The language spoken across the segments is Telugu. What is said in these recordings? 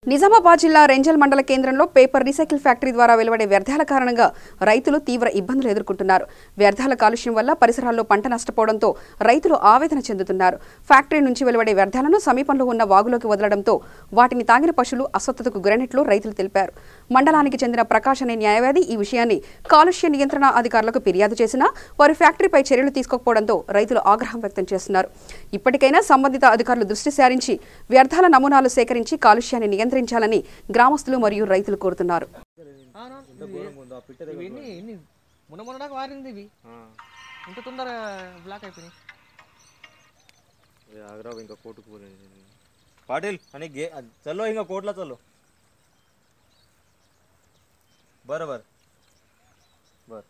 నిజామాబాద్ జిల్లా రెంజల్ మండల కేంద్రంలో పేపర్ రీసైకిల్ ఫ్యాక్టరీ ద్వారా వెలువడే వ్యర్థాల కారణంగా రైతులు తీవ్ర ఇబ్బందులు ఎదుర్కొంటున్నారు. వ్యర్థాల కాలుష్యం వల్ల పరిసరాల్లో పంట నష్టపోవడంతో రైతులు ఆవేదన చెందుతున్నారు. ఫ్యాక్టరీ నుంచి వెలువడే వ్యర్థాలను సమీపంలో ఉన్న వాగులోకి వదలడంతో వాటిని తాగిన పశువులు అస్వస్థతకు గురైనట్లు రైతులు తెలిపారు. మండలానికి చెందిన ప్రకాష్ అనే న్యాయవాది ఈ విషయాన్ని కాలుష్య నియంత్రణ అధికారులకు ఫిర్యాదు చేసినా వారి ఫ్యాక్టరీపై చర్యలు తీసుకోకపోవడంతో రైతులు ఆగ్రహం వ్యక్తం చేస్తున్నారు. ఇప్పటికైనా సంబంధిత అధికారులు దృష్టి సారించి వ్యర్థాల నమూనాలు సేకరించి కాలుష్యాన్ని నియంత్రించాలని గ్రామస్తులు మరియు రైతులు కోరుతున్నారు. पाटिल आणि चलो हिंगा कोटला चलो बरोबर बर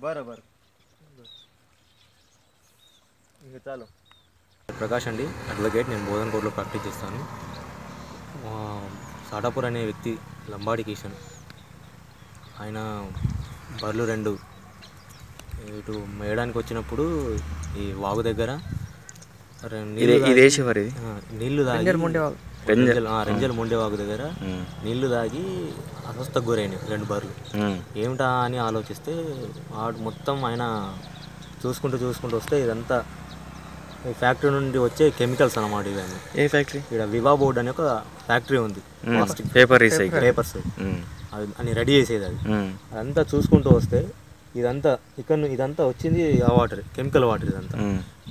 बरोबर ఇంకా చాలు. ప్రకాష్ అండి, అడ్వకేట్. నేను బోధన్ కోర్టులో ప్రాక్టీస్ చేస్తాను. సాటాపూర్ అనే వ్యక్తి లంబాడి కిషన్, ఆయన బర్లు రెండు ఇటు మేయడానికి వచ్చినప్పుడు ఈ వాగు దగ్గర నీళ్లు తాగి రెంజల్ మొండే వాగు దగ్గర నీళ్లు తాగి అస్వస్థకు గురైనాయి రెండు బర్లు. ఏమిటా అని ఆలోచిస్తే మొత్తం ఆయన చూసుకుంటూ వస్తే ఇదంతా ఈ ఫ్యాక్టరీ నుండి వచ్చే కెమికల్స్ అన్నమాట. ఇవన్నీ ఏ ఫ్యాక్టరీ? ఇక్కడ వివా బోర్డ్ అనే ఒక ఫ్యాక్టరీ ఉంది, పేపర్స్ అది అని రెడీ చేసేది. అది అదంతా చూసుకుంటూ వస్తే ఇదంతా ఇదంతా వచ్చింది ఆ వాటర్, కెమికల్ వాటర్.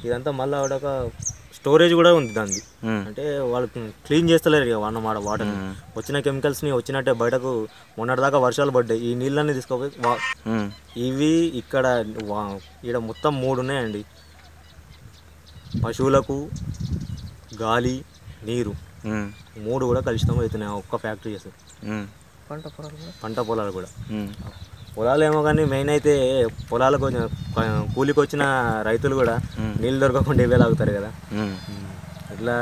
ఇదంతా మళ్ళీ ఒక స్టోరేజ్ కూడా ఉంది దాన్ని. అంటే వాళ్ళు క్లీన్ చేస్తలేరు ఇక అన్నమాట. వాటర్ వచ్చిన కెమికల్స్ని వచ్చినట్టే బయటకు మొన్నటిదాకా వర్షాలు పడ్డాయి. ఈ నీళ్ళన్నీ తీసుకోపోయి ఇవి ఇక్కడ మొత్తం 3 ఉన్నాయండి. పశువులకు, గాలి, నీరు 3 కూడా కలుషితం అవుతున్నాయి ఒక్క ఫ్యాక్టరీ చేస్తారు. పంట పొలాలు కూడా. పొలాలు ఏమో కానీ మెయిన్ అయితే పొలాలకు కూలికి వచ్చిన రైతులు కూడా నీళ్ళు దొరకకుండా ఇవే లాగుతారు కదా. ఇట్లా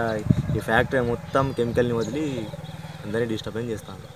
ఈ ఫ్యాక్టరీ మొత్తం కెమికల్ని వదిలి అందరినీ డిస్టర్బెన్స్ చేస్తాను.